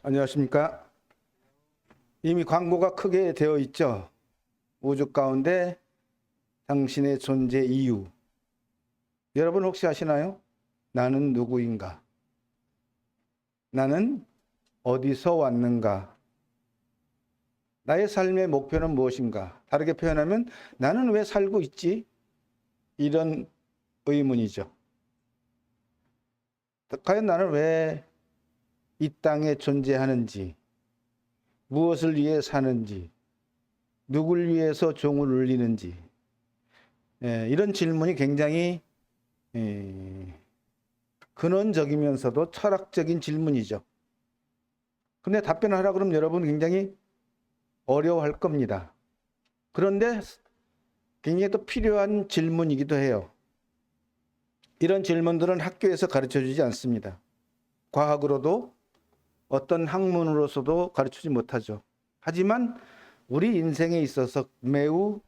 안녕하십니까? 이미 광고가 크게 되어 있죠. 우주 가운데 당신의 존재 이유. 여러분 혹시 아시나요? 나는 누구인가? 나는 어디서 왔는가? 나의 삶의 목표는 무엇인가? 다르게 표현하면 나는 왜 살고 있지? 이런 의문이죠. 과연 나는 왜 이 땅에 존재하는지, 무엇을 위해 사는지, 누굴 위해서 종을 울리는지, 이런 질문이 굉장히 근원적이면서도 철학적인 질문이죠. 근데 답변하라 그러면 여러분 굉장히 어려워할 겁니다. 그런데 굉장히 또 필요한 질문이기도 해요. 이런 질문들은 학교에서 가르쳐 주지 않습니다. 과학으로도 어떤 학문으로서도 가르치지 못하죠. 하지만 우리 인생에 있어서 매우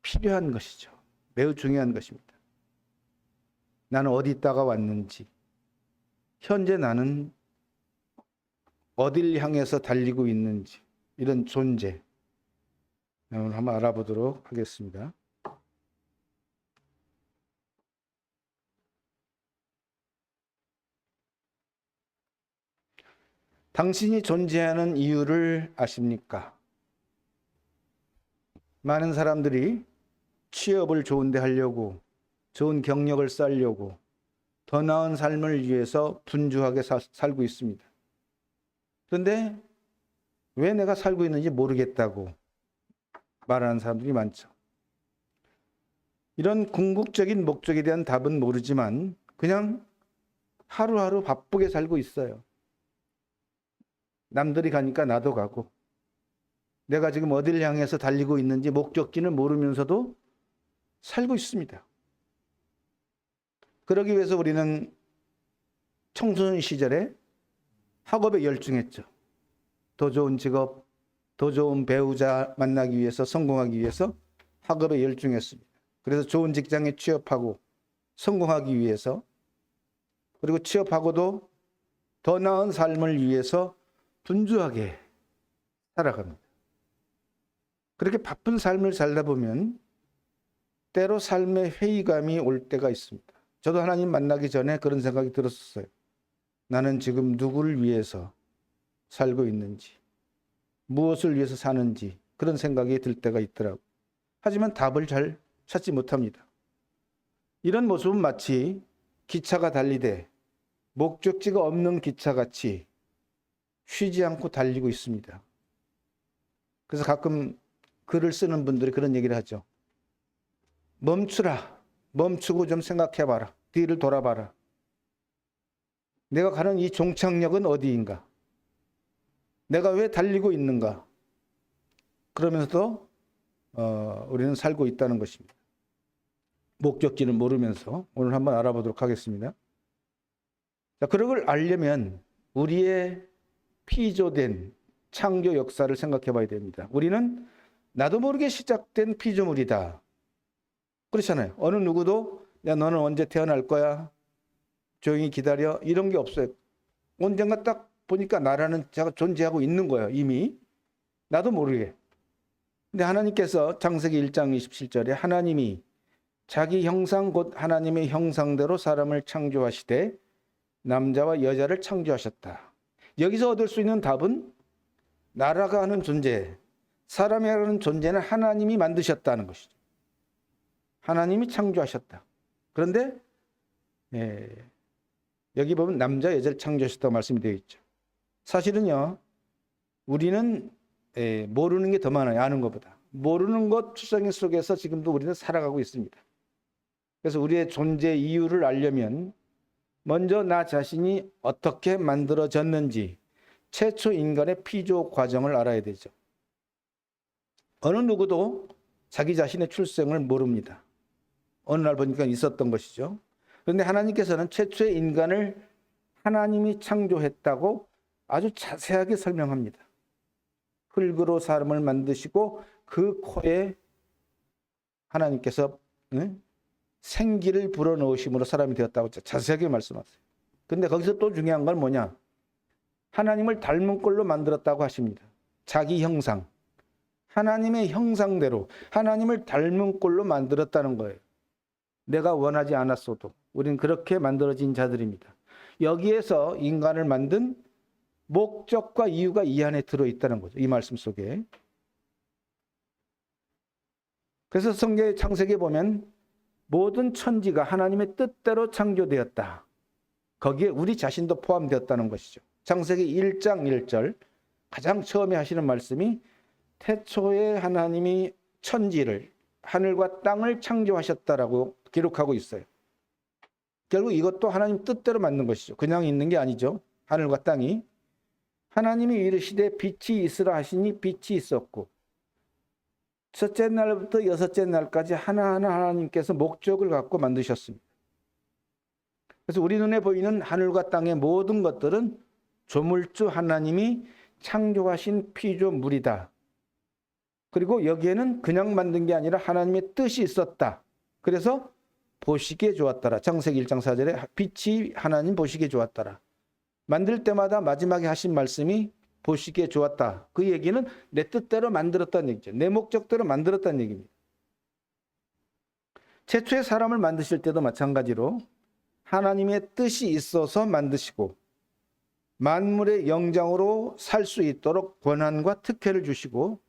필요한 것이죠. 매우 중요한 것입니다. 나는 어디 있다가 왔는지, 현재 나는 어딜 향해서 달리고 있는지, 이런 존재, 오늘 한번 알아보도록 하겠습니다. 당신이 존재하는 이유를 아십니까? 많은 사람들이 취업을 좋은데 하려고, 좋은 경력을 쌓으려고, 더 나은 삶을 위해서 분주하게 살고 있습니다. 그런데 왜 내가 살고 있는지 모르겠다고 말하는 사람들이 많죠. 이런 궁극적인 목적에 대한 답은 모르지만 그냥 하루하루 바쁘게 살고 있어요. 남들이 가니까 나도 가고, 내가 지금 어디를 향해서 달리고 있는지 목적지는 모르면서도 살고 있습니다. 그러기 위해서 우리는 청소년 시절에 학업에 열중했죠. 더 좋은 직업, 더 좋은 배우자 만나기 위해서, 성공하기 위해서 학업에 열중했습니다. 그래서 좋은 직장에 취업하고 성공하기 위해서, 그리고 취업하고도 더 나은 삶을 위해서 분주하게 살아갑니다. 그렇게 바쁜 삶을 살다 보면 때로 삶의 회의감이 올 때가 있습니다. 저도 하나님 만나기 전에 그런 생각이 들었었어요. 나는 지금 누구를 위해서 살고 있는지, 무엇을 위해서 사는지, 그런 생각이 들 때가 있더라고요. 하지만 답을 잘 찾지 못합니다. 이런 모습은 마치 기차가 달리되 목적지가 없는 기차같이 쉬지 않고 달리고 있습니다. 그래서 가끔 글을 쓰는 분들이 그런 얘기를 하죠. 멈추라. 멈추고 좀 생각해봐라. 뒤를 돌아봐라. 내가 가는 이 종착역은 어디인가? 내가 왜 달리고 있는가? 그러면서도 우리는 살고 있다는 것입니다. 목적지를 모르면서 오늘 한번 알아보도록 하겠습니다. 자, 그런 걸 알려면 우리의 피조된 창조 역사를 생각해 봐야 됩니다. 우리는 나도 모르게 시작된 피조물이다. 그렇잖아요. 어느 누구도 야, 너는 언제 태어날 거야? 조용히 기다려. 이런 게 없어요. 언젠가 딱 보니까 나라는 자가 존재하고 있는 거예요. 이미. 나도 모르게. 근데 하나님께서 창세기 1장 27절에 하나님이 자기 형상 곧 하나님의 형상대로 사람을 창조하시되 남자와 여자를 창조하셨다. 여기서 얻을 수 있는 답은 나라가 하는 존재, 사람이라는 존재는 하나님이 만드셨다는 것이죠. 하나님이 창조하셨다. 그런데 여기 보면 남자, 여자를 창조하셨다고 말씀이 되어 있죠. 사실은요, 우리는 모르는 게 더 많아요. 아는 것보다. 모르는 것 추상인 속에서 지금도 우리는 살아가고 있습니다. 그래서 우리의 존재 이유를 알려면 먼저 나 자신이 어떻게 만들어졌는지 최초 인간의 피조 과정을 알아야 되죠. 어느 누구도 자기 자신의 출생을 모릅니다. 어느 날 보니까 있었던 것이죠. 그런데 하나님께서는 최초의 인간을 하나님이 창조했다고 아주 자세하게 설명합니다. 흙으로 사람을 만드시고 그 코에 하나님께서 생기를 불어넣으심으로 사람이 되었다고 자세하게 말씀하세요. 근데 거기서 또 중요한 건 뭐냐? 하나님을 닮은 꼴로 만들었다고 하십니다. 자기 형상, 하나님의 형상대로 하나님을 닮은 꼴로 만들었다는 거예요. 내가 원하지 않았어도 우리는 그렇게 만들어진 자들입니다. 여기에서 인간을 만든 목적과 이유가 이 안에 들어있다는 거죠. 이 말씀 속에. 그래서 성경의 창세기에 보면 모든 천지가 하나님의 뜻대로 창조되었다. 거기에 우리 자신도 포함되었다는 것이죠. 창세기 1장 1절 가장 처음에 하시는 말씀이 태초에 하나님이 천지를 하늘과 땅을 창조하셨다라고 기록하고 있어요. 결국 이것도 하나님 뜻대로 만든 것이죠. 그냥 있는 게 아니죠. 하늘과 땅이. 하나님이 이르시되 빛이 있으라 하시니 빛이 있었고 첫째 날부터 여섯째 날까지 하나하나 하나님께서 목적을 갖고 만드셨습니다. 그래서 우리 눈에 보이는 하늘과 땅의 모든 것들은 조물주 하나님이 창조하신 피조물이다. 그리고 여기에는 그냥 만든 게 아니라 하나님의 뜻이 있었다. 그래서 보시기에 좋았더라. 창세기 1장 4절에 빛이 하나님 보시기에 좋았더라. 만들 때마다 마지막에 하신 말씀이 보시기에 좋았다. 그 얘기는 내 뜻대로 만들었다는 얘기죠. 내 목적대로 만들었다는 얘기입니다. 최초의 사람을 만드실 때도 마찬가지로 하나님의 뜻이 있어서 만드시고 만물의 영장으로 살 수 있도록 권한과 특혜를 주시고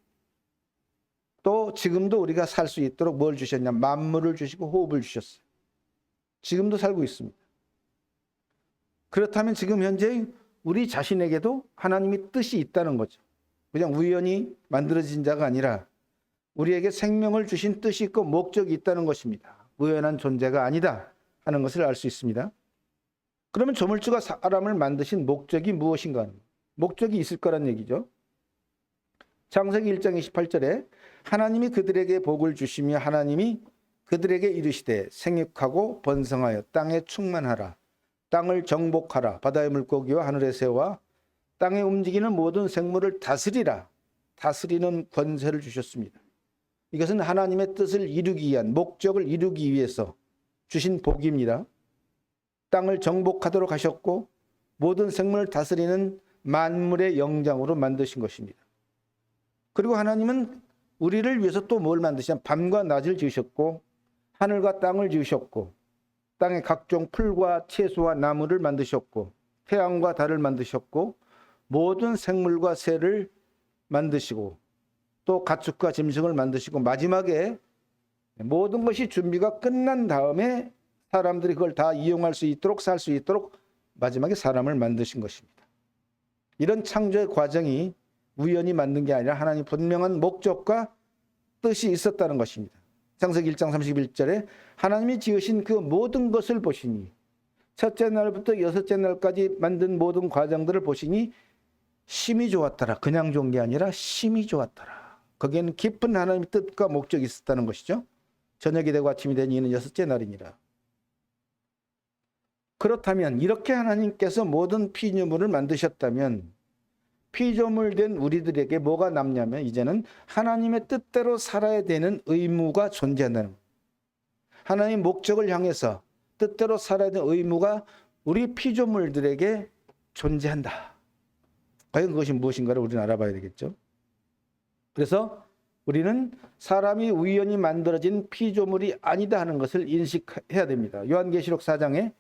또 지금도 우리가 살 수 있도록 뭘 주셨냐? 만물을 주시고 호흡을 주셨어요. 지금도 살고 있습니다. 그렇다면 지금 현재 우리 자신에게도 하나님의 뜻이 있다는 거죠. 그냥 우연히 만들어진 자가 아니라 우리에게 생명을 주신 뜻이 있고 목적이 있다는 것입니다. 우연한 존재가 아니다 하는 것을 알 수 있습니다. 그러면 조물주가 사람을 만드신 목적이 무엇인가? 목적이 있을 거란 얘기죠. 창세기 1장 28절에 하나님이 그들에게 복을 주시며 하나님이 그들에게 이르시되 생육하고 번성하여 땅에 충만하라. 땅을 정복하라. 바다의 물고기와 하늘의 새와 땅에 움직이는 모든 생물을 다스리라. 다스리는 권세를 주셨습니다. 이것은 하나님의 뜻을 이루기 위한 목적을 이루기 위해서 주신 복입니다. 땅을 정복하도록 하셨고 모든 생물을 다스리는 만물의 영장으로 만드신 것입니다. 그리고 하나님은 우리를 위해서 또 뭘 만드시냐? 밤과 낮을 지으셨고 하늘과 땅을 지으셨고 땅의 각종 풀과 채소와 나무를 만드셨고 태양과 달을 만드셨고 모든 생물과 새를 만드시고 또 가축과 짐승을 만드시고 마지막에 모든 것이 준비가 끝난 다음에 사람들이 그걸 다 이용할 수 있도록 살 수 있도록 마지막에 사람을 만드신 것입니다. 이런 창조의 과정이 우연히 만든 게 아니라 하나님 분명한 목적과 뜻이 있었다는 것입니다. 창세기 1장 31절에 하나님이 지으신 그 모든 것을 보시니 첫째 날부터 여섯째 날까지 만든 모든 과정들을 보시니 심히 좋았더라. 그냥 좋은 게 아니라 심히 좋았더라. 거기에는 깊은 하나님의 뜻과 목적이 있었다는 것이죠. 저녁이 되고 아침이 되니 이는 여섯째 날이니라. 그렇다면 이렇게 하나님께서 모든 피조물을 만드셨다면 피조물 된 우리들에게 뭐가 남냐면 이제는 하나님의 뜻대로 살아야 되는 의무가 존재한다는 거예요. 하나님의 목적을 향해서 뜻대로 살아야 되는 의무가 우리 피조물들에게 존재한다. 과연 그것이 무엇인가를 우리는 알아봐야 되겠죠. 그래서 우리는 사람이 우연히 만들어진 피조물이 아니다 하는 것을 인식해야 됩니다. 요한계시록 4장에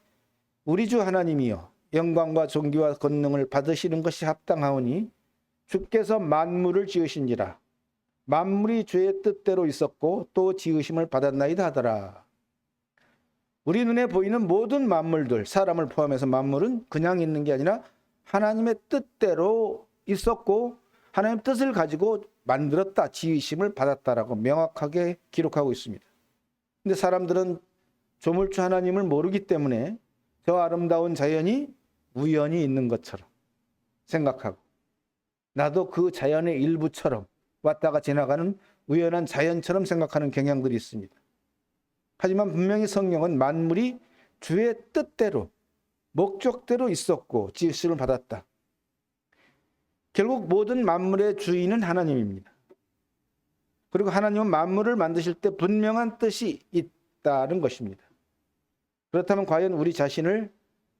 우리 주 하나님이여 영광과 존귀와 권능을 받으시는 것이 합당하오니 주께서 만물을 지으신지라 만물이 주의 뜻대로 있었고 또 지으심을 받았나이다 하더라. 우리 눈에 보이는 모든 만물들, 사람을 포함해서 만물은 그냥 있는 게 아니라 하나님의 뜻대로 있었고 하나님 뜻을 가지고 만들었다, 지으심을 받았다라고 명확하게 기록하고 있습니다. 근데 사람들은 조물주 하나님을 모르기 때문에 저 아름다운 자연이 우연히 있는 것처럼 생각하고 나도 그 자연의 일부처럼 왔다가 지나가는 우연한 자연처럼 생각하는 경향들이 있습니다. 하지만 분명히 성경은 만물이 주의 뜻대로 목적대로 있었고 지으심을 받았다. 결국 모든 만물의 주인은 하나님입니다. 그리고 하나님은 만물을 만드실 때 분명한 뜻이 있다는 것입니다. 그렇다면 과연 우리 자신을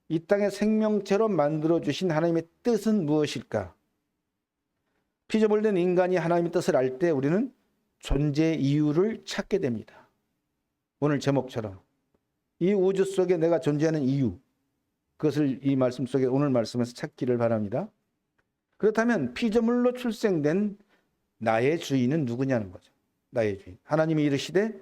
이 땅의 생명체로 만들어 주신 하나님의 뜻은 무엇일까? 피조물된 인간이 하나님의 뜻을 알 때 우리는 존재 이유를 찾게 됩니다. 오늘 제목처럼 이 우주 속에 내가 존재하는 이유, 그것을 이 말씀 속에 오늘 말씀에서 찾기를 바랍니다. 그렇다면 피조물로 출생된 나의 주인은 누구냐는 거죠. 나의 주인. 하나님이 이르시되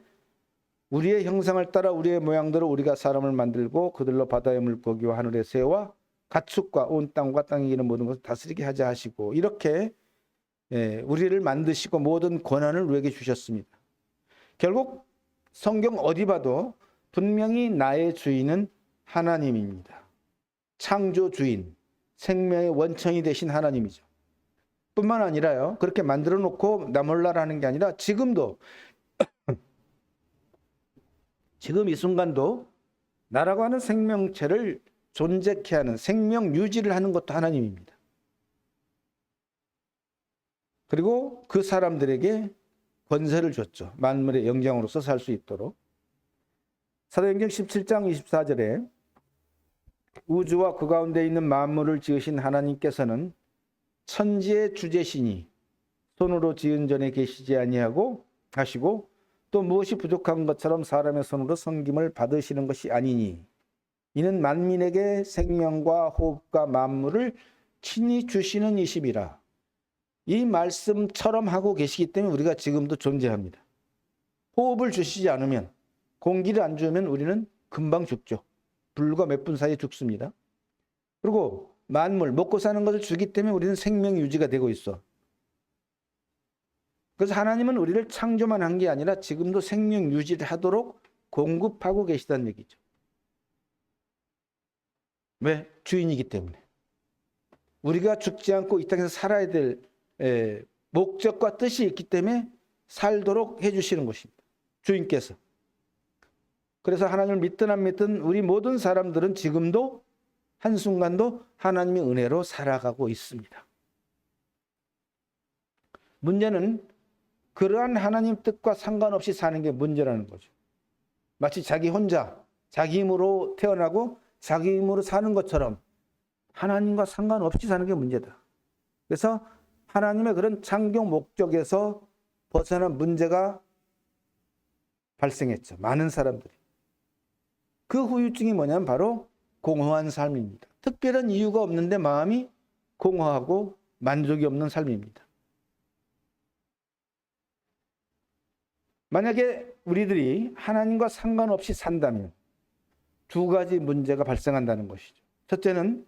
우리의 형상을 따라 우리의 모양대로 우리가 사람을 만들고 그들로 바다의 물고기와 하늘의 새와 가축과 온 땅과 땅에 기는 모든 것을 다스리게 하자 하시고 이렇게 우리를 만드시고 모든 권한을 우리에게 주셨습니다. 결국 성경 어디 봐도 분명히 나의 주인은 하나님입니다. 창조 주인, 생명의 원천이 되신 하나님이죠. 뿐만 아니라요, 그렇게 만들어 놓고 나 몰라라 하는 게 아니라 지금도 지금 이 순간도 나라고 하는 생명체를 존재케 하는 생명 유지를 하는 것도 하나님입니다. 그리고 그 사람들에게 권세를 줬죠. 만물의 영장으로서 살 수 있도록. 사도행전 17장 24절에 우주와 그 가운데 있는 만물을 지으신 하나님께서는 천지의 주제시니 손으로 지은 전에 계시지 아니하고 하시고 또 무엇이 부족한 것처럼 사람의 손으로 섬김을 받으시는 것이 아니니 이는 만민에게 생명과 호흡과 만물을 친히 주시는 이심이라. 이 말씀처럼 하고 계시기 때문에 우리가 지금도 존재합니다. 호흡을 주시지 않으면, 공기를 안 주면 우리는 금방 죽죠. 불과 몇 분 사이에 죽습니다. 그리고 만물, 먹고 사는 것을 주기 때문에 우리는 생명 유지가 되고 있어. 그래서 하나님은 우리를 창조만 한 게 아니라 지금도 생명 유지를 하도록 공급하고 계시다는 얘기죠. 왜? 주인이기 때문에. 우리가 죽지 않고 이 땅에서 살아야 될 목적과 뜻이 있기 때문에 살도록 해주시는 것입니다. 주인께서. 그래서 하나님을 믿든 안 믿든 우리 모든 사람들은 지금도 한순간도 하나님의 은혜로 살아가고 있습니다. 문제는 그러한 하나님 뜻과 상관없이 사는 게 문제라는 거죠. 마치 자기 혼자 자기 힘으로 태어나고 자기 힘으로 사는 것처럼 하나님과 상관없이 사는 게 문제다. 그래서 하나님의 그런 창조 목적에서 벗어난 문제가 발생했죠. 많은 사람들이. 그 후유증이 뭐냐면 바로 공허한 삶입니다. 특별한 이유가 없는데 마음이 공허하고 만족이 없는 삶입니다. 만약에 우리들이 하나님과 상관없이 산다면 두 가지 문제가 발생한다는 것이죠. 첫째는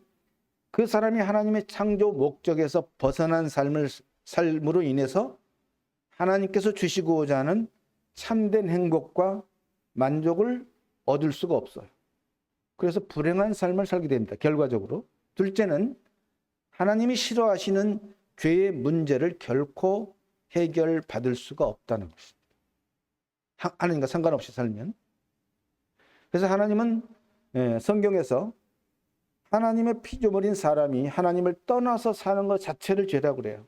그 사람이 하나님의 창조 목적에서 벗어난 삶으로 인해서 하나님께서 주시고자 하는 참된 행복과 만족을 얻을 수가 없어요. 그래서 불행한 삶을 살게 됩니다. 결과적으로. 둘째는 하나님이 싫어하시는 죄의 문제를 결코 해결받을 수가 없다는 것입니다. 하나님과 상관없이 살면. 그래서 하나님은 성경에서 하나님의 피조물인 사람이 하나님을 떠나서 사는 것 자체를 죄라고 그래요.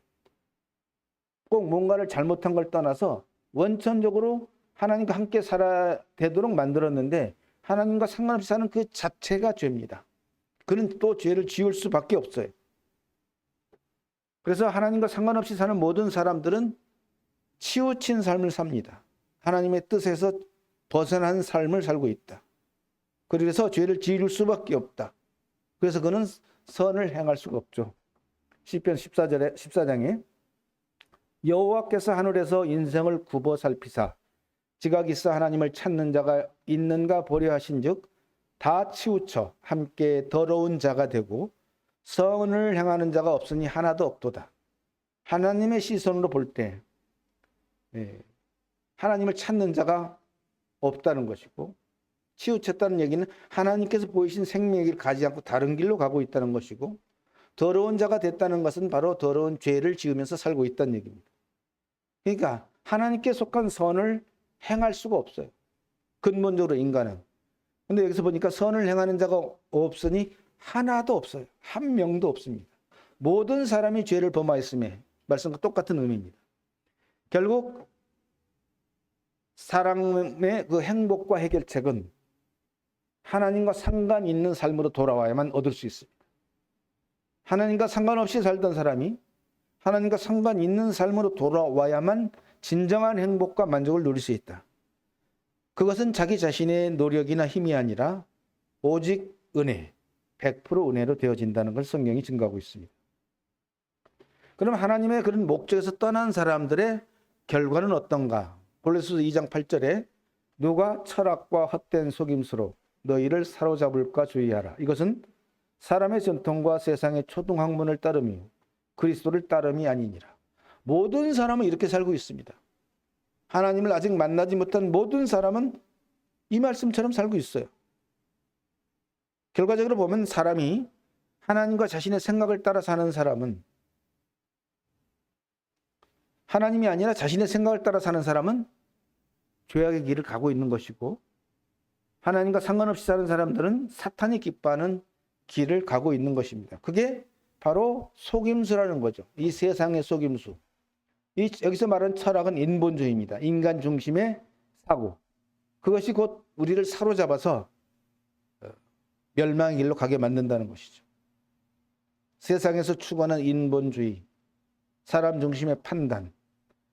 꼭 뭔가를 잘못한 걸 떠나서 원천적으로 하나님과 함께 살아야 되도록 만들었는데 하나님과 상관없이 사는 그 자체가 죄입니다. 그는 또 죄를 지을 수밖에 없어요. 그래서 하나님과 상관없이 사는 모든 사람들은 치우친 삶을 삽니다. 하나님의 뜻에서 벗어난 삶을 살고 있다. 그래서 죄를 지을 수밖에 없다. 그래서 그는 선을 행할 수가 없죠. 시편 14장에 여호와께서 하늘에서 인생을 굽어 살피사 지각 있어 하나님을 찾는 자가 있는가 보려 하신즉 다 치우쳐 함께 더러운 자가 되고 선을 행하는 자가 없으니 하나도 없도다. 하나님의 시선으로 볼 때 하나님을 찾는 자가 없다는 것이고 치우쳤다는 얘기는 하나님께서 보이신 생명의 길을 가지 않고 다른 길로 가고 있다는 것이고 더러운 자가 됐다는 것은 바로 더러운 죄를 지으면서 살고 있다는 얘기입니다. 그러니까 하나님께 속한 선을 행할 수가 없어요. 근본적으로 인간은. 근데 여기서 보니까 선을 행하는 자가 없으니 하나도 없어요. 한 명도 없습니다. 모든 사람이 죄를 범하였음에 말씀과 똑같은 의미입니다. 결국 사람의 그 행복과 해결책은 하나님과 상관 있는 삶으로 돌아와야만 얻을 수 있습니다. 하나님과 상관없이 살던 사람이 하나님과 상관 있는 삶으로 돌아와야만 진정한 행복과 만족을 누릴 수 있다. 그것은 자기 자신의 노력이나 힘이 아니라 오직 은혜, 100% 은혜로 되어진다는 걸 성경이 증거하고 있습니다. 그럼 하나님의 그런 목적에서 떠난 사람들의 결과는 어떤가? 골로새서 2장 8절에 누가 철학과 헛된 속임수로 너희를 사로잡을까 주의하라. 이것은 사람의 전통과 세상의 초등학문을 따름이 그리스도를 따름이 아니니라. 모든 사람은 이렇게 살고 있습니다. 하나님을 아직 만나지 못한 모든 사람은 이 말씀처럼 살고 있어요. 결과적으로 보면 사람이 하나님과 자신의 생각을 따라 사는 사람은 하나님이 아니라 자신의 생각을 따라 사는 사람은 죄악의 길을 가고 있는 것이고 하나님과 상관없이 사는 사람들은 사탄이 기뻐하는 길을 가고 있는 것입니다. 그게 바로 속임수라는 거죠. 이 세상의 속임수. 여기서 말하는 철학은 인본주의입니다. 인간 중심의 사고. 그것이 곧 우리를 사로잡아서 멸망의 길로 가게 만든다는 것이죠. 세상에서 추구하는 인본주의, 사람 중심의 판단,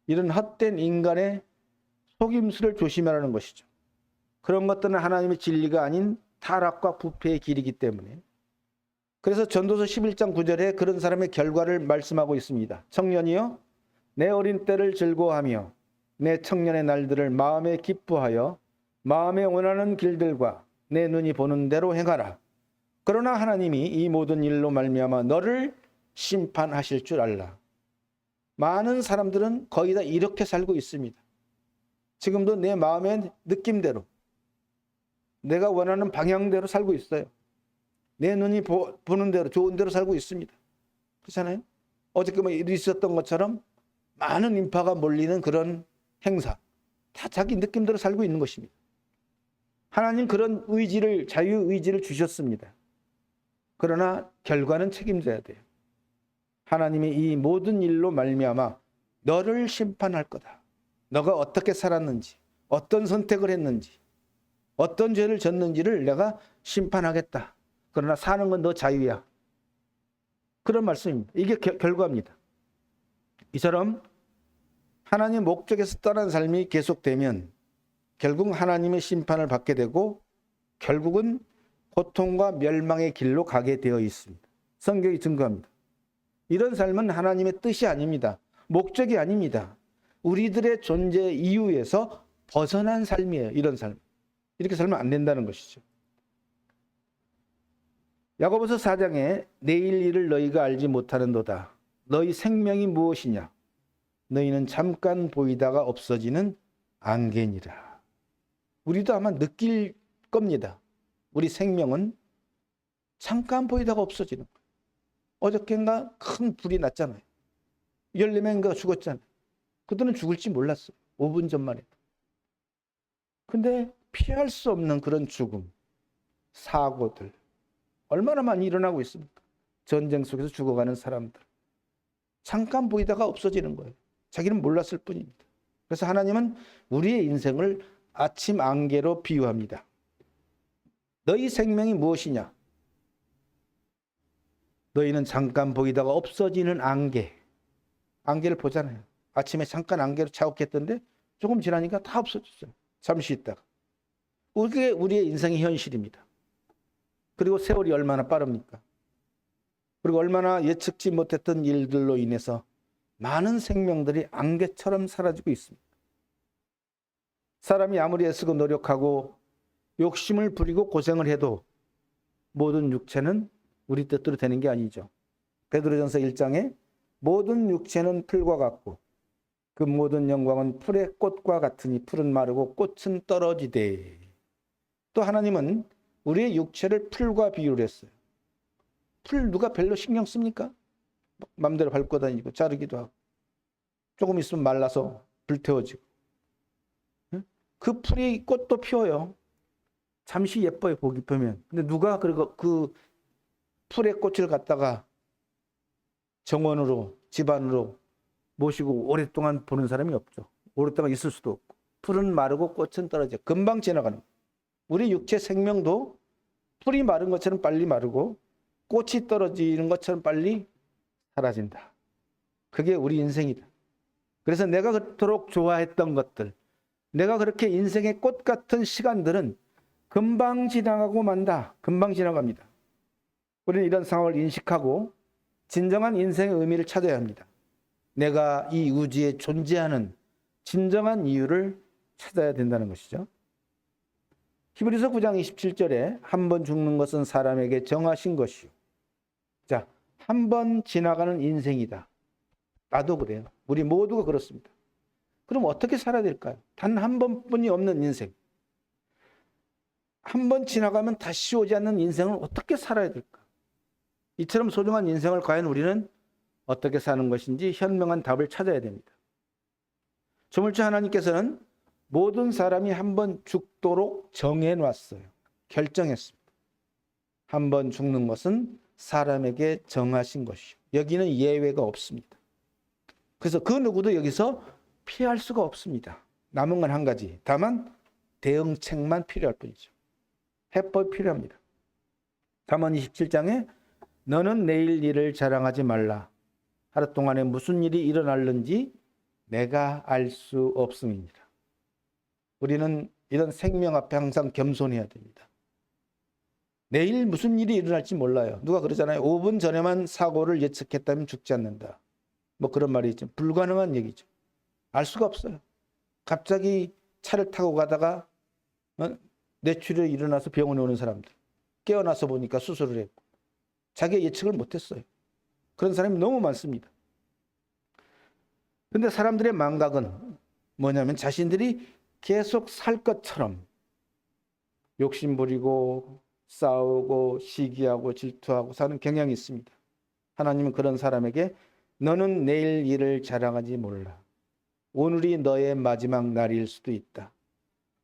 이런 헛된 인간의 속임수를 조심하라는 것이죠. 그런 것들은 하나님의 진리가 아닌 타락과 부패의 길이기 때문에. 그래서 전도서 11장 9절에 그런 사람의 결과를 말씀하고 있습니다. 청년이여 내 어린 때를 즐거워하며 내 청년의 날들을 마음에 기뻐하여 마음에 원하는 길들과 내 눈이 보는 대로 행하라. 그러나 하나님이 이 모든 일로 말미암아 너를 심판하실 줄 알라. 많은 사람들은 거의 다 이렇게 살고 있습니다. 지금도 내 마음의 느낌대로 내가 원하는 방향대로 살고 있어요. 내 눈이 보는 대로 좋은 대로 살고 있습니다. 그렇잖아요? 어저께 일이 있었던 것처럼 많은 인파가 몰리는 그런 행사 다 자기 느낌대로 살고 있는 것입니다. 하나님 그런 의지를 자유의지를 주셨습니다. 그러나 결과는 책임져야 돼요. 하나님이 이 모든 일로 말미암아 너를 심판할 거다. 너가 어떻게 살았는지, 어떤 선택을 했는지, 어떤 죄를 졌는지를 내가 심판하겠다. 그러나 사는 건 너 자유야. 그런 말씀입니다. 이게 결과입니다. 이처럼 하나님의 목적에서 떠난 삶이 계속되면 결국 하나님의 심판을 받게 되고 결국은 고통과 멸망의 길로 가게 되어 있습니다. 성경이 증거합니다. 이런 삶은 하나님의 뜻이 아닙니다. 목적이 아닙니다. 우리들의 존재 이유에서 벗어난 삶이에요. 이런 삶. 이렇게 살면 안 된다는 것이죠. 야고보서 4장에 내일 일을 너희가 알지 못하는도다. 너희 생명이 무엇이냐? 너희는 잠깐 보이다가 없어지는 안개니라. 우리도 아마 느낄 겁니다. 우리 생명은 잠깐 보이다가 없어지는 거예요. 어저께인가 큰 불이 났잖아요. 14명인가 죽었잖아요. 그들은 죽을지 몰랐어요. 5분 전만 해도. 근데 피할 수 없는 그런 죽음, 사고들 얼마나 많이 일어나고 있습니까? 전쟁 속에서 죽어가는 사람들. 잠깐 보이다가 없어지는 거예요. 자기는 몰랐을 뿐입니다. 그래서 하나님은 우리의 인생을 아침 안개로 비유합니다. 너희 생명이 무엇이냐? 너희는 잠깐 보이다가 없어지는 안개. 안개를 보잖아요. 아침에 잠깐 안개로 자욱했던데 조금 지나니까 다 없어졌어요. 잠시 있다가. 그게 우리의 인생의 현실입니다. 그리고 세월이 얼마나 빠릅니까? 그리고 얼마나 예측지 못했던 일들로 인해서 많은 생명들이 안개처럼 사라지고 있습니다. 사람이 아무리 애쓰고 노력하고 욕심을 부리고 고생을 해도 모든 육체는 우리 뜻대로 되는 게 아니죠. 베드로전서 1장에 모든 육체는 풀과 같고 그 모든 영광은 풀의 꽃과 같으니 풀은 마르고 꽃은 떨어지되. 또 하나님은 우리의 육체를 풀과 비유를 했어요. 풀 누가 별로 신경 씁니까? 맘대로 밟고 다니고 자르기도 하고 조금 있으면 말라서 불태워지고. 그 풀이 꽃도 피워요. 잠시 예뻐요, 보기 보면. 근데 누가 그리고 그 풀의 꽃을 갖다가 정원으로 집안으로 모시고 오랫동안 보는 사람이 없죠. 오랫동안 있을 수도 없고. 풀은 마르고 꽃은 떨어져 금방 지나가는 거예요. 우리 육체 생명도 풀이 마른 것처럼 빨리 마르고 꽃이 떨어지는 것처럼 빨리 사라진다. 그게 우리 인생이다. 그래서 내가 그토록 좋아했던 것들, 내가 그렇게 인생의 꽃 같은 시간들은 금방 지나가고 만다. 금방 지나갑니다. 우리는 이런 상황을 인식하고 진정한 인생의 의미를 찾아야 합니다. 내가 이 우주에 존재하는 진정한 이유를 찾아야 된다는 것이죠. 히브리서 9장 27절에 한 번 죽는 것은 사람에게 정하신 것이요. 자, 한 번 지나가는 인생이다. 나도 그래요. 우리 모두가 그렇습니다. 그럼 어떻게 살아야 될까요? 단 한 번뿐이 없는 인생. 한 번 지나가면 다시 오지 않는 인생을 어떻게 살아야 될까? 이처럼 소중한 인생을 과연 우리는 어떻게 사는 것인지 현명한 답을 찾아야 됩니다. 조물주 하나님께서는 모든 사람이 한 번 죽도록 정해놨어요. 결정했습니다. 한 번 죽는 것은 사람에게 정하신 것이요. 여기는 예외가 없습니다. 그래서 그 누구도 여기서 피할 수가 없습니다. 남은 건 한 가지. 다만 대응책만 필요할 뿐이죠. 해법이 필요합니다. 잠언 27장에 너는 내일 일을 자랑하지 말라. 하루 동안에 무슨 일이 일어날는지 내가 알 수 없음이니라. 우리는 이런 생명 앞에 항상 겸손해야 됩니다. 내일 무슨 일이 일어날지 몰라요. 누가 그러잖아요. 5분 전에만 사고를 예측했다면 죽지 않는다. 뭐 그런 말이 있죠. 불가능한 얘기죠. 알 수가 없어요. 갑자기 차를 타고 가다가 뇌출혈이 일어나서 병원에 오는 사람들. 깨어나서 보니까 수술을 했고. 자기가 예측을 못했어요. 그런 사람이 너무 많습니다. 그런데 사람들의 망각은 뭐냐면 자신들이 계속 살 것처럼 욕심 부리고 싸우고 시기하고 질투하고 사는 경향이 있습니다. 하나님은 그런 사람에게 너는 내일 일을 자랑하지 몰라. 오늘이 너의 마지막 날일 수도 있다.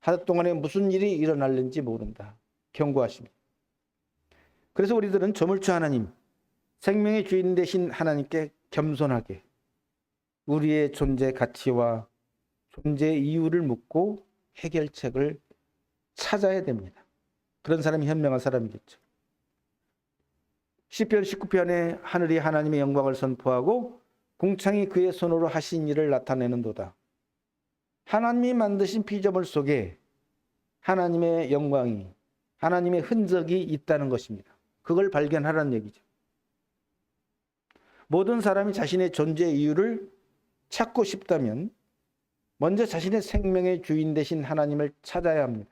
하루 동안에 무슨 일이 일어날는지 모른다. 경고하십니다. 그래서 우리들은 조물주 하나님, 생명의 주인 되신 하나님께 겸손하게 우리의 존재 가치와 존재 이유를 묻고 해결책을 찾아야 됩니다. 그런 사람이 현명한 사람이겠죠. 시편 19편에 하늘이 하나님의 영광을 선포하고 궁창이 그의 손으로 하신 일을 나타내는도다. 하나님이 만드신 피조물 속에 하나님의 영광이, 하나님의 흔적이 있다는 것입니다. 그걸 발견하라는 얘기죠. 모든 사람이 자신의 존재 이유를 찾고 싶다면 먼저 자신의 생명의 주인 되신 하나님을 찾아야 합니다.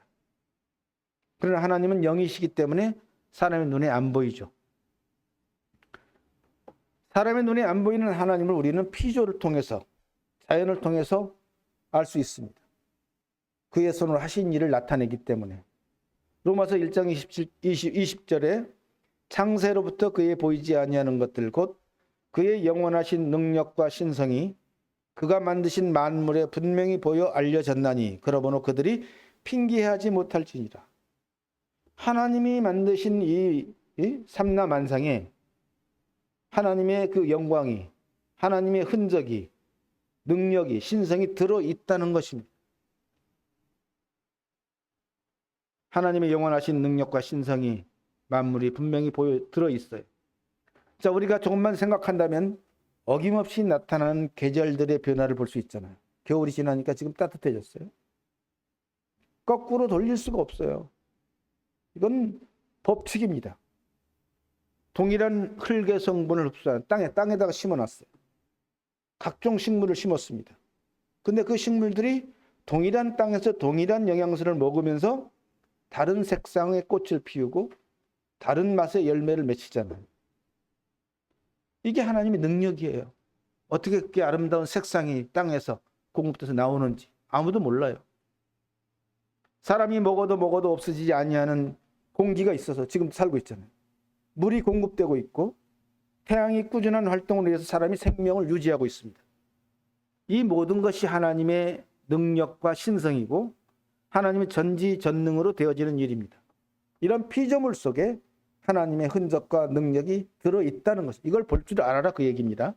그러나 하나님은 영이시기 때문에 사람의 눈에 안 보이죠. 사람의 눈에 안 보이는 하나님을 우리는 피조를 통해서, 자연을 통해서 알 수 있습니다. 그의 손으로 하신 일을 나타내기 때문에. 로마서 1장 20절에 창세로부터 그의 보이지 아니하는 것들 곧 그의 영원하신 능력과 신성이 그가 만드신 만물에 분명히 보여 알려졌나니 그러므로 그들이 핑계하지 못할지니라. 하나님이 만드신 이 삼라만상에 하나님의 그 영광이, 하나님의 흔적이, 능력이, 신성이 들어있다는 것입니다. 하나님의 영원하신 능력과 신성이 만물이 분명히 들어있어요. 자, 우리가 조금만 생각한다면 어김없이 나타나는 계절들의 변화를 볼 수 있잖아요. 겨울이 지나니까 지금 따뜻해졌어요. 거꾸로 돌릴 수가 없어요. 이건 법칙입니다. 동일한 흙의 성분을 흡수하는 땅에다가 심어놨어요. 각종 식물을 심었습니다. 근데 그 식물들이 동일한 땅에서 동일한 영양소를 먹으면서 다른 색상의 꽃을 피우고 다른 맛의 열매를 맺히잖아요. 이게 하나님의 능력이에요. 어떻게 그렇게 아름다운 색상이 땅에서 공급돼서 나오는지 아무도 몰라요. 사람이 먹어도 없어지지 아니하는 공기가 있어서 지금 살고 있잖아요. 물이 공급되고 있고 태양이 꾸준한 활동을 위해서 사람이 생명을 유지하고 있습니다. 이 모든 것이 하나님의 능력과 신성이고 하나님의 전지전능으로 되어지는 일입니다. 이런 피조물 속에 하나님의 흔적과 능력이 들어있다는 것, 이걸 볼 줄 알아라 그 얘기입니다.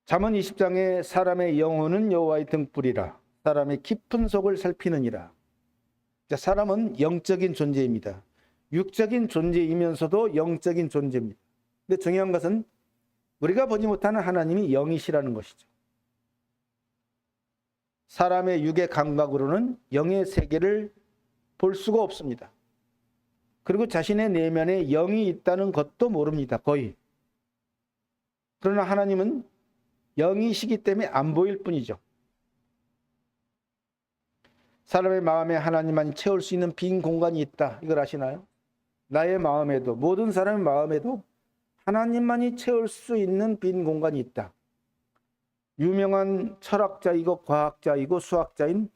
잠언 20장에 사람의 영혼은 여호와의 등불이라 사람의 깊은 속을 살피느니라. 자, 사람은 영적인 존재입니다. 육적인 존재이면서도 영적인 존재입니다. 근데 중요한 것은 우리가 보지 못하는 하나님이 영이시라는 것이죠. 사람의 육의 감각으로는 영의 세계를 볼 수가 없습니다. 그리고 자신의 내면에 영이 있다는 것도 모릅니다. 거의. 그러나 하나님은 영이시기 때문에 안 보일 뿐이죠. 사람의 마음에 하나님만이 채울 수 있는 빈 공간이 있다. 이걸 아시나요? 나의 마음에도, 모든 사람의 마음에도 하나님만이 채울 수 있는 빈 공간이 있다. 유명한 철학자이고 과학자이고 수학자인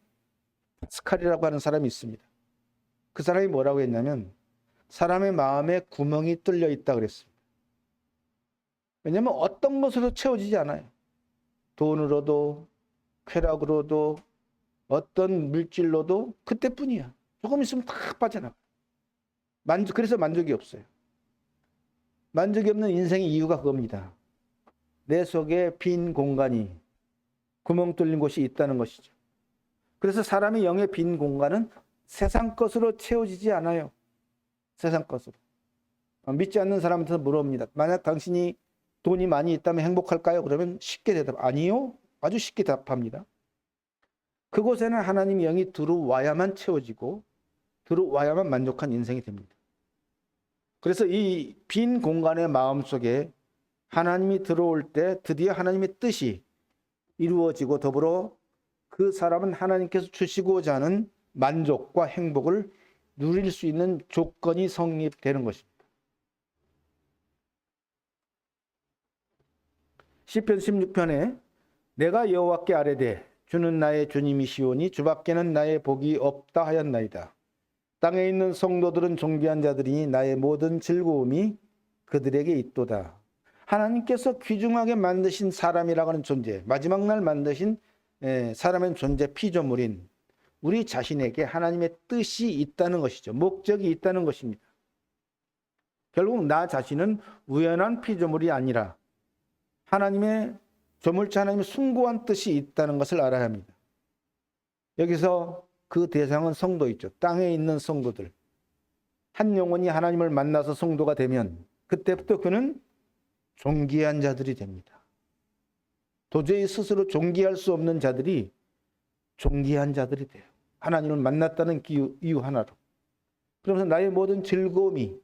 파스칼이라고 하는 사람이 있습니다. 그 사람이 뭐라고 했냐면 사람의 마음에 구멍이 뚫려 있다 그랬습니다. 왜냐하면 어떤 것으로 채워지지 않아요. 돈으로도 쾌락으로도 어떤 물질로도 그때뿐이야. 조금 있으면 다 빠져나가. 그래서 만족이 없어요. 만족이 없는 인생의 이유가 그겁니다. 내 속에 빈 공간이, 구멍 뚫린 곳이 있다는 것이죠. 그래서 사람의 영의 빈 공간은 세상 것으로 채워지지 않아요. 세상 것으로. 믿지 않는 사람한테 물어봅니다. 만약 당신이 돈이 많이 있다면 행복할까요? 그러면 쉽게 대답, 아니요. 아주 쉽게 답합니다. 그곳에는 하나님의 영이 들어와야만 채워지고 들어와야만 만족한 인생이 됩니다. 그래서 이 빈 공간의 마음속에 하나님이 들어올 때 드디어 하나님의 뜻이 이루어지고 더불어 그 사람은 하나님께서 주시고자 하는 만족과 행복을 누릴 수 있는 조건이 성립되는 것입니다. 시편 16편에 내가 여호와께 아뢰되 주는 나의 주님이시오니 주밖에는 나의 복이 없다 하였나이다. 땅에 있는 성도들은 존귀한 자들이니 나의 모든 즐거움이 그들에게 있도다. 하나님께서 귀중하게 만드신 사람이라고 하는 존재, 마지막 날 만드신 사람의 존재 피조물인 우리 자신에게 하나님의 뜻이 있다는 것이죠. 목적이 있다는 것입니다. 결국 나 자신은 우연한 피조물이 아니라 하나님의 조물주 하나님의 숭고한 뜻이 있다는 것을 알아야 합니다. 여기서 그 대상은 성도이죠. 땅에 있는 성도들. 한 영혼이 하나님을 만나서 성도가 되면 그때부터 그는 존귀한 자들이 됩니다. 도저히 스스로 존귀할 수 없는 자들이 존귀한 자들이 돼요. 하나님을 만났다는 이유 하나로. 그러면서 나의 모든 즐거움이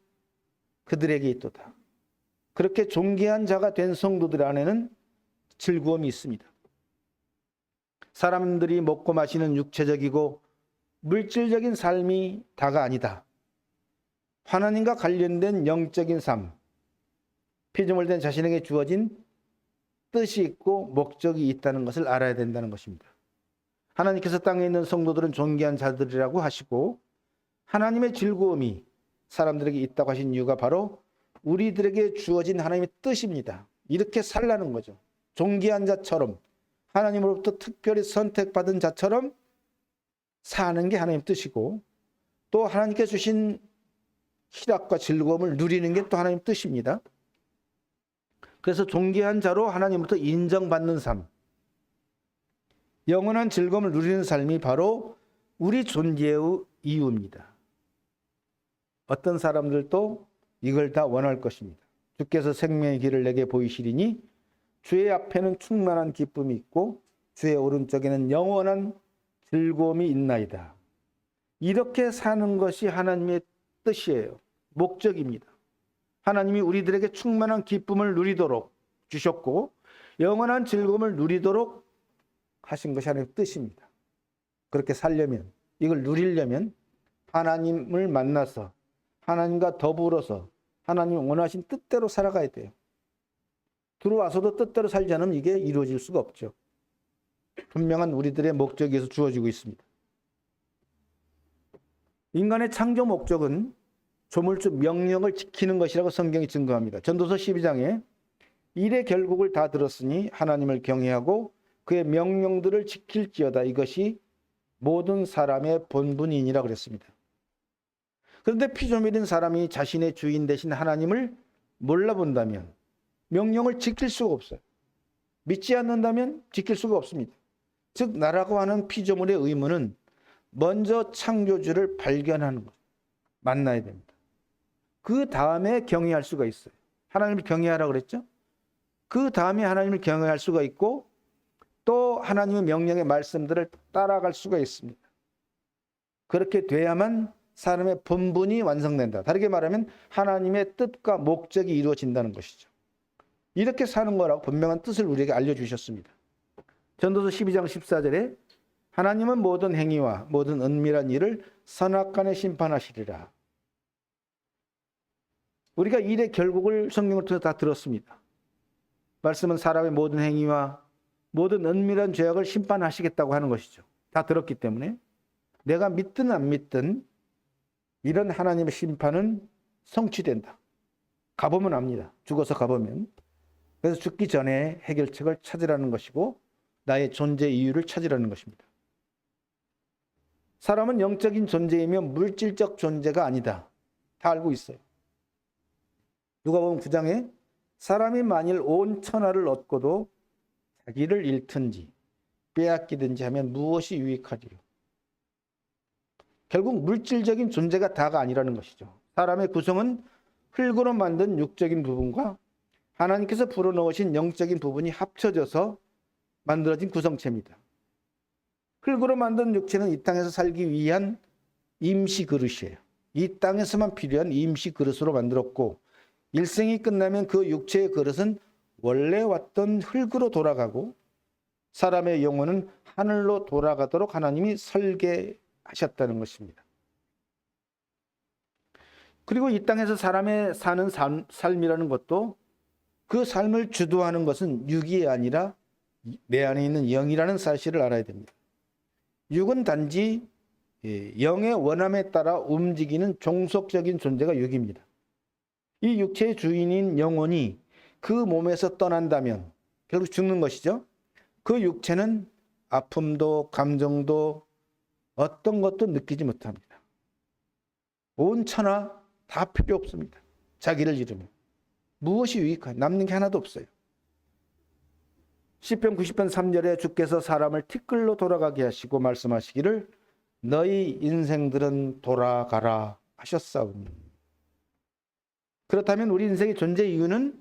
그들에게 있도다. 그렇게 존귀한 자가 된 성도들 안에는 즐거움이 있습니다. 사람들이 먹고 마시는 육체적이고 물질적인 삶이 다가 아니다. 하나님과 관련된 영적인 삶, 피조물 된 자신에게 주어진 뜻이 있고 목적이 있다는 것을 알아야 된다는 것입니다. 하나님께서 땅에 있는 성도들은 존귀한 자들이라고 하시고 하나님의 즐거움이 사람들에게 있다고 하신 이유가 바로 우리들에게 주어진 하나님의 뜻입니다. 이렇게 살라는 거죠. 존귀한 자처럼 하나님으로부터 특별히 선택받은 자처럼 사는 게 하나님의 뜻이고 또 하나님께 주신 희락과 즐거움을 누리는 게 또 하나님의 뜻입니다. 그래서 존귀한 자로 하나님으로부터 인정받는 삶, 영원한 즐거움을 누리는 삶이 바로 우리 존재의 이유입니다. 어떤 사람들도 이걸 다 원할 것입니다. 주께서 생명의 길을 내게 보이시리니 주의 앞에는 충만한 기쁨이 있고 주의 오른쪽에는 영원한 즐거움이 있나이다. 이렇게 사는 것이 하나님의 뜻이에요. 목적입니다. 하나님이 우리들에게 충만한 기쁨을 누리도록 주셨고 영원한 즐거움을 누리도록 하신 것이 하나님의 뜻입니다. 그렇게 살려면, 이걸 누리려면 하나님을 만나서 하나님과 더불어서 하나님이 원하신 뜻대로 살아가야 돼요. 들어와서도 뜻대로 살지 않으면 이게 이루어질 수가 없죠. 분명한 우리들의 목적에서 주어지고 있습니다. 인간의 창조 목적은 조물주 명령을 지키는 것이라고 성경이 증거합니다. 전도서 12장에 일의 결국을 다 들었으니 하나님을 경외하고 그의 명령들을 지킬지어다. 이것이 모든 사람의 본분이니라 그랬습니다. 그런데 피조물인 사람이 자신의 주인 대신 하나님을 몰라본다면 명령을 지킬 수가 없어요. 믿지 않는다면 지킬 수가 없습니다. 즉 나라고 하는 피조물의 의무는 먼저 창조주를 발견하는 것, 만나야 됩니다. 그 다음에 경외할 수가 있어요. 하나님을 경외하라고 그랬죠? 그 다음에 하나님을 경외할 수가 있고 또 하나님의 명령의 말씀들을 따라갈 수가 있습니다. 그렇게 돼야만 사람의 본분이 완성된다. 다르게 말하면 하나님의 뜻과 목적이 이루어진다는 것이죠. 이렇게 사는 거라고 분명한 뜻을 우리에게 알려주셨습니다. 전도서 12장 14절에 하나님은 모든 행위와 모든 은밀한 일을 선악간에 심판하시리라. 우리가 일의 결국을 성경을 통해서 다 들었습니다. 말씀은 사람의 모든 행위와 모든 은밀한 죄악을 심판하시겠다고 하는 것이죠. 다 들었기 때문에 내가 믿든 안 믿든 이런 하나님의 심판은 성취된다. 가보면 압니다. 죽어서 가보면. 그래서 죽기 전에 해결책을 찾으라는 것이고 나의 존재 이유를 찾으라는 것입니다. 사람은 영적인 존재이며 물질적 존재가 아니다. 다 알고 있어요. 누가복음 9장에 사람이 만일 온 천하를 얻고도 자기를 잃든지 빼앗기든지 하면 무엇이 유익하리요? 결국 물질적인 존재가 다가 아니라는 것이죠. 사람의 구성은 흙으로 만든 육적인 부분과 하나님께서 불어넣으신 영적인 부분이 합쳐져서 만들어진 구성체입니다. 흙으로 만든 육체는 이 땅에서 살기 위한 임시 그릇이에요. 이 땅에서만 필요한 임시 그릇으로 만들었고 일생이 끝나면 그 육체의 그릇은 원래 왔던 흙으로 돌아가고 사람의 영혼은 하늘로 돌아가도록 하나님이 설계하셨다는 것입니다. 그리고 이 땅에서 사람의 사는 삶이라는 것도 그 삶을 주도하는 것은 육이 아니라 내 안에 있는 영이라는 사실을 알아야 됩니다. 육은 단지 영의 원함에 따라 움직이는 종속적인 존재가 육입니다. 이 육체의 주인인 영혼이 그 몸에서 떠난다면 결국 죽는 것이죠. 그 육체는 아픔도 감정도 어떤 것도 느끼지 못합니다. 온 천하 다 필요 없습니다. 자기를 잃으면. 무엇이 유익한 남는 게 하나도 없어요. 시편 90편 3절에 주께서 사람을 티끌로 돌아가게 하시고 말씀하시기를 너희 인생들은 돌아가라 하셨사오니. 그렇다면 우리 인생의 존재 이유는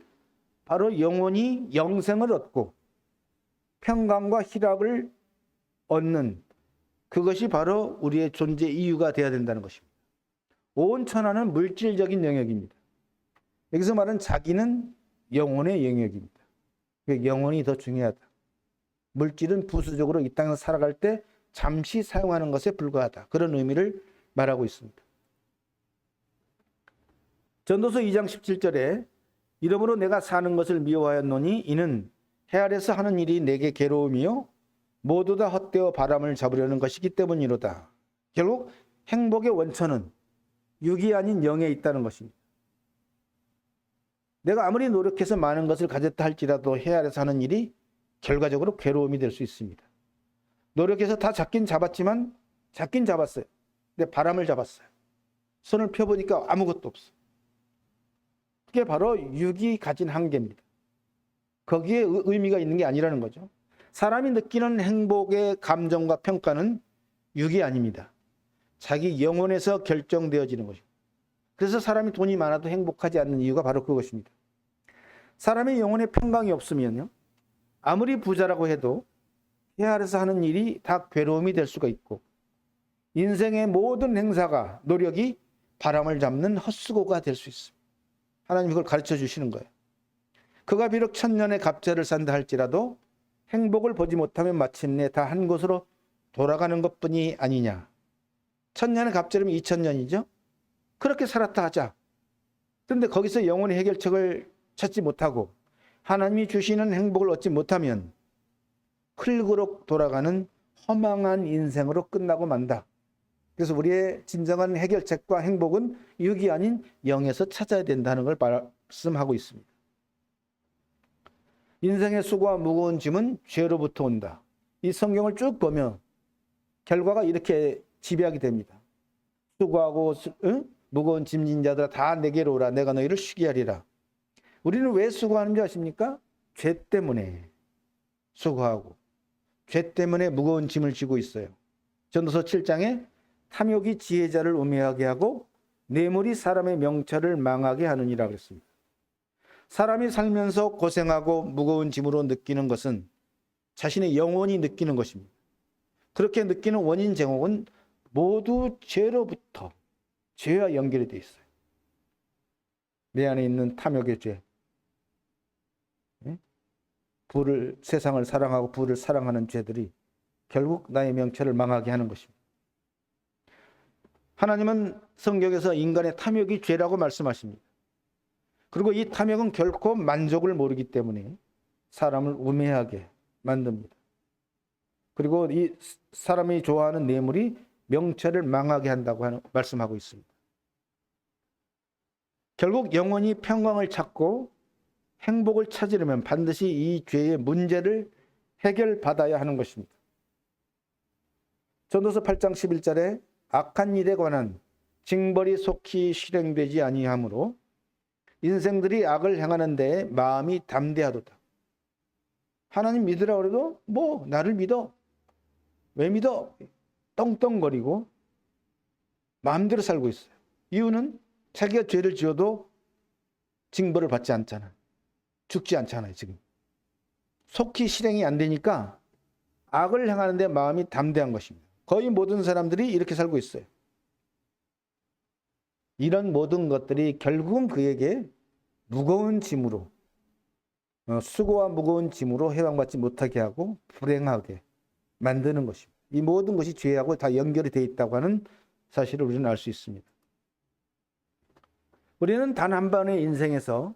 바로 영혼이 영생을 얻고 평강과 희락을 얻는 그것이 바로 우리의 존재 이유가 되어야 된다는 것입니다. 온 천하는 물질적인 영역입니다. 여기서 말하는 자기는 영혼의 영역입니다. 영혼이 더 중요하다. 물질은 부수적으로 이 땅에서 살아갈 때 잠시 사용하는 것에 불과하다. 그런 의미를 말하고 있습니다. 전도서 2장 17절에 이러므로 내가 사는 것을 미워하였노니 이는 해 아래서 하는 일이 내게 괴로움이요 모두 다 헛되어 바람을 잡으려는 것이기 때문이로다. 결국 행복의 원천은 육이 아닌 영에 있다는 것입니다. 내가 아무리 노력해서 많은 것을 가졌다 할지라도 해 아래서 하는 일이 결과적으로 괴로움이 될 수 있습니다. 노력해서 다 잡긴 잡았지만 잡긴 잡았어요. 근데 바람을 잡았어요. 손을 펴보니까 아무것도 없어. 그게 바로 육이 가진 한계입니다. 거기에 의미가 있는 게 아니라는 거죠. 사람이 느끼는 행복의 감정과 평가는 육이 아닙니다. 자기 영혼에서 결정되어지는 것입니다. 그래서 사람이 돈이 많아도 행복하지 않는 이유가 바로 그것입니다. 사람의 영혼에 평강이 없으면요, 아무리 부자라고 해도 해 아래서 하는 일이 다 괴로움이 될 수가 있고 인생의 모든 행사가 노력이 바람을 잡는 헛수고가 될 수 있습니다. 하나님 그걸 가르쳐 주시는 거예요. 그가 비록 천년의 갑절을 산다 할지라도 행복을 보지 못하면 마침내 다 한 곳으로 돌아가는 것뿐이 아니냐. 천년의 갑절이면 2000년이죠. 그렇게 살았다 하자. 그런데 거기서 영혼의 해결책을 찾지 못하고 하나님이 주시는 행복을 얻지 못하면 흙으로 돌아가는 허망한 인생으로 끝나고 만다. 그래서 우리의 진정한 해결책과 행복은 육이 아닌 영에서 찾아야 된다는 걸 말씀하고 있습니다. 인생의 수고와 무거운 짐은 죄로부터 온다. 이 성경을 쭉 보면 결과가 이렇게 지배하게 됩니다. 수고하고 무거운 짐진 자들아 다 내게로 오라. 내가 너희를 쉬게 하리라. 우리는 왜 수고하는지 아십니까? 죄 때문에 수고하고 죄 때문에 무거운 짐을 지고 있어요. 전도서 7장에 탐욕이 지혜자를 우매하게 하고 뇌물이 사람의 명철을 망하게 하느니라 그랬습니다. 사람이 살면서 고생하고 무거운 짐으로 느끼는 것은 자신의 영혼이 느끼는 것입니다. 그렇게 느끼는 원인 제목은 모두 죄로부터, 죄와 연결이 되어 있어요. 내 안에 있는 탐욕의 죄, 부를, 세상을 사랑하고 부를 사랑하는 죄들이 결국 나의 명철을 망하게 하는 것입니다. 하나님은 성경에서 인간의 탐욕이 죄라고 말씀하십니다. 그리고 이 탐욕은 결코 만족을 모르기 때문에 사람을 우매하게 만듭니다. 그리고 이 사람이 좋아하는 뇌물이 명철을 망하게 한다고 말씀하고 있습니다. 결국 영원히 평강을 찾고 행복을 찾으려면 반드시 이 죄의 문제를 해결받아야 하는 것입니다. 전도서 8장 11절에 악한 일에 관한 징벌이 속히 실행되지 아니하므로 인생들이 악을 행하는 데에 마음이 담대하도다. 하나님 믿으라 그래도 뭐 나를 믿어. 왜 믿어? 떵떵거리고 마음대로 살고 있어요. 이유는 자기가 죄를 지어도 징벌을 받지 않잖아요. 죽지 않잖아요. 지금 속히 실행이 안 되니까 악을 행하는 데 마음이 담대한 것입니다. 거의 모든 사람들이 이렇게 살고 있어요. 이런 모든 것들이 결국은 그에게 무거운 짐으로, 수고와 무거운 짐으로 해방받지 못하게 하고 불행하게 만드는 것입니다. 이 모든 것이 죄하고 다 연결이 되어 있다고 하는 사실을 우리는 알 수 있습니다. 우리는 단 한 번의 인생에서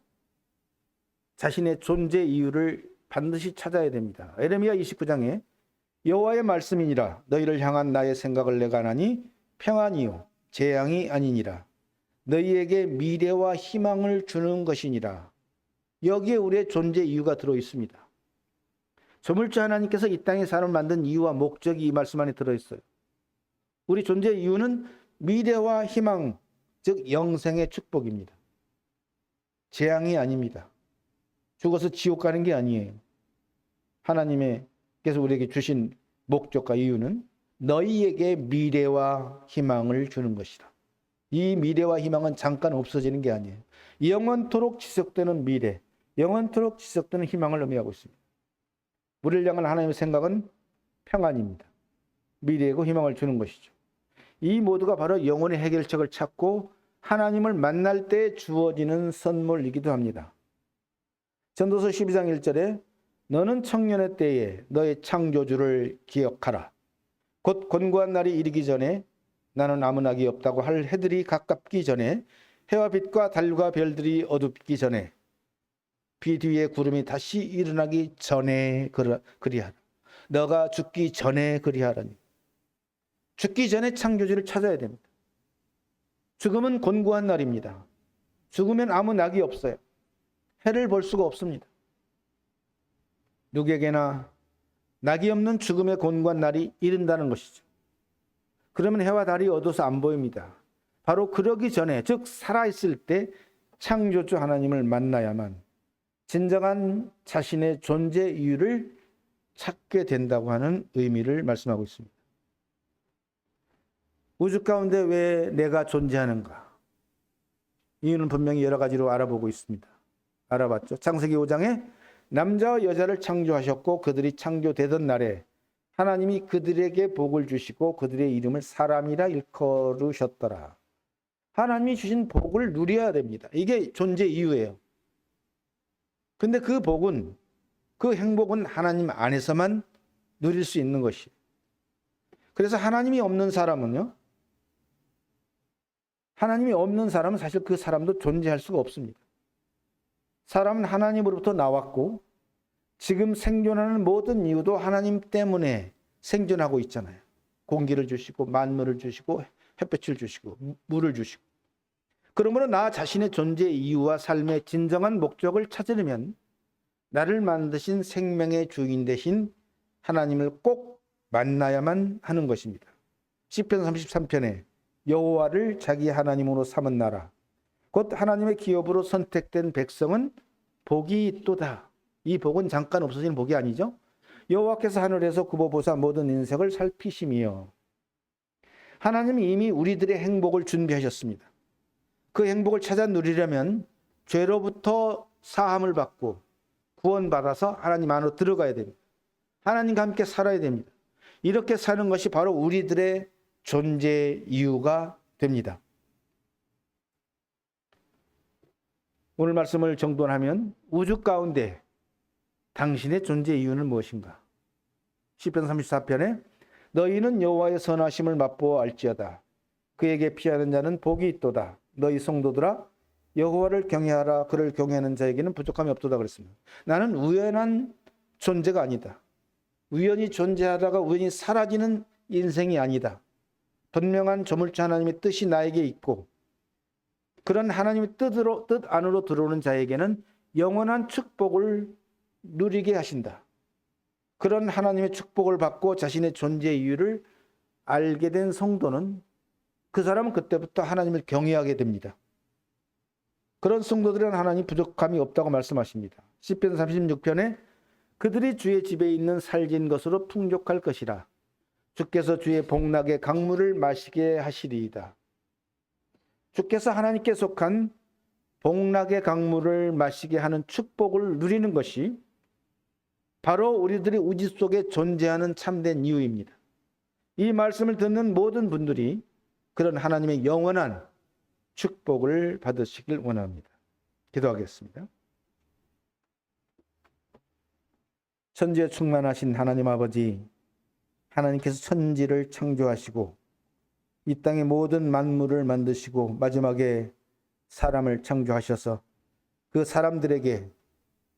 자신의 존재 이유를 반드시 찾아야 됩니다. 에레미야 29장에 여호와의 말씀이니라 너희를 향한 나의 생각을 내가 하나니 평안이요 재앙이 아니니라 너희에게 미래와 희망을 주는 것이니라. 여기에 우리의 존재 이유가 들어 있습니다. 조물주 하나님께서 이 땅에 사람을 만든 이유와 목적이 이 말씀 안에 들어 있어요. 우리 존재 이유는 미래와 희망, 즉 영생의 축복입니다. 재앙이 아닙니다. 죽어서 지옥 가는 게 아니에요. 하나님께서 우리에게 주신 목적과 이유는 너희에게 미래와 희망을 주는 것이다. 이 미래와 희망은 잠깐 없어지는 게 아니에요. 영원토록 지속되는 미래, 영원토록 지속되는 희망을 의미하고 있습니다. 우리를 향한 하나님의 생각은 평안입니다. 미래이고 희망을 주는 것이죠. 이 모두가 바로 영혼의 해결책을 찾고 하나님을 만날 때 주어지는 선물이기도 합니다. 전도서 12장 1절에 너는 청년의 때에 너의 창조주를 기억하라. 곧 곤고한 날이 이르기 전에 나는 아무 낙이 없다고 할 해들이 가깝기 전에 해와 빛과 달과 별들이 어둡기 전에 비 뒤에 구름이 다시 일어나기 전에 그리하라. 너가 죽기 전에 그리하라니. 죽기 전에 창조주를 찾아야 됩니다. 죽음은 곤고한 날입니다. 죽으면 아무 낙이 없어요. 해를 볼 수가 없습니다. 누구에게나 낙이 없는 죽음의 곤고한 날이 이른다는 것이죠. 그러면 해와 달이 어두워서 안 보입니다. 바로 그러기 전에, 즉 살아있을 때 창조주 하나님을 만나야만 진정한 자신의 존재 이유를 찾게 된다고 하는 의미를 말씀하고 있습니다. 우주 가운데 왜 내가 존재하는가? 이유는 분명히 여러 가지로 알아보고 있습니다. 알아봤죠. 창세기 5장에 남자와 여자를 창조하셨고 그들이 창조되던 날에 하나님이 그들에게 복을 주시고 그들의 이름을 사람이라 일컬으셨더라. 하나님이 주신 복을 누려야 됩니다. 이게 존재 이유예요. 근데 그 복은, 그 행복은 하나님 안에서만 누릴 수 있는 것이에요. 그래서 하나님이 없는 사람은요, 하나님이 없는 사람은 사실 그 사람도 존재할 수가 없습니다. 사람은 하나님으로부터 나왔고 지금 생존하는 모든 이유도 하나님 때문에 생존하고 있잖아요. 공기를 주시고 만물을 주시고 햇볕을 주시고 물을 주시고. 그러므로 나 자신의 존재 이유와 삶의 진정한 목적을 찾으려면 나를 만드신 생명의 주인 되신 하나님을 꼭 만나야만 하는 것입니다. 시편 33편에 여호와를 자기 하나님으로 삼은 나라 곧 하나님의 기업으로 선택된 백성은 복이 있도다. 이 복은 잠깐 없어지는 복이 아니죠. 여호와께서 하늘에서 굽어보사 모든 인생을 살피시며 하나님이 이미 우리들의 행복을 준비하셨습니다. 그 행복을 찾아 누리려면 죄로부터 사함을 받고 구원받아서 하나님 안으로 들어가야 됩니다. 하나님과 함께 살아야 됩니다. 이렇게 사는 것이 바로 우리들의 존재 이유가 됩니다. 오늘 말씀을 정돈하면 우주 가운데 당신의 존재 이유는 무엇인가? 시편 34편에 너희는 여호와의 선하심을 맛보아 알지어다. 그에게 피하는 자는 복이 있도다. 너희 성도들아 여호와를 경외하라. 그를 경외하는 자에게는 부족함이 없도다 그랬습니다. 나는 우연한 존재가 아니다. 우연히 존재하다가 우연히 사라지는 인생이 아니다. 분명한 조물주 하나님의 뜻이 나에게 있고 그런 하나님의 뜻 안으로 들어오는 자에게는 영원한 축복을 누리게 하신다. 그런 하나님의 축복을 받고 자신의 존재 이유를 알게 된 성도는 그 사람은 그때부터 하나님을 경외하게 됩니다. 그런 성도들은 하나님 부족함이 없다고 말씀하십니다. 시편 36편에 그들이 주의 집에 있는 살진 것으로 풍족할 것이라. 주께서 주의 복락의 강물을 마시게 하시리이다. 주께서 하나님께 속한 복락의 강물을 마시게 하는 축복을 누리는 것이 바로 우리들이 우주 속에 존재하는 참된 이유입니다. 이 말씀을 듣는 모든 분들이 그런 하나님의 영원한 축복을 받으시길 원합니다. 기도하겠습니다. 천지에 충만하신 하나님 아버지, 하나님께서 천지를 창조하시고 이 땅의 모든 만물을 만드시고 마지막에 사람을 창조하셔서 그 사람들에게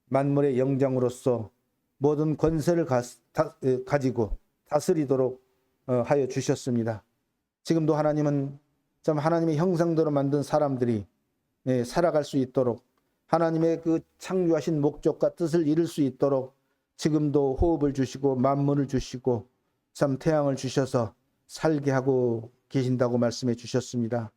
만물의 영장으로서 모든 권세를 가지고 다스리도록 하여 주셨습니다. 지금도 하나님은 참 하나님의 형상대로 만든 사람들이 살아갈 수 있도록 하나님의 그 창조하신 목적과 뜻을 이룰 수 있도록 지금도 호흡을 주시고 만물을 주시고 참 태양을 주셔서 살게 하고 계신다고 말씀해 주셨습니다.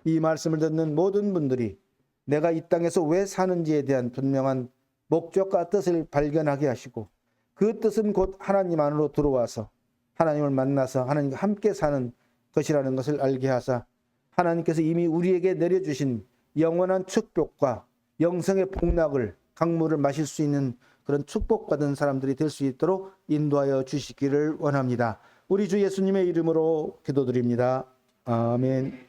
이 말씀을 듣는 모든 분들이 내가 이 땅에서 왜 사는지에 대한 분명한 목적과 뜻을 발견하게 하시고 그 뜻은 곧 하나님 안으로 들어와서 하나님을 만나서 하나님과 함께 사는 것이라는 것을 알게 하사 하나님께서 이미 우리에게 내려주신 영원한 축복과 영생의 복락을 강물을 마실 수 있는 그런 축복받은 사람들이 될 수 있도록 인도하여 주시기를 원합니다. 우리 주 예수님의 이름으로 기도드립니다. 아멘.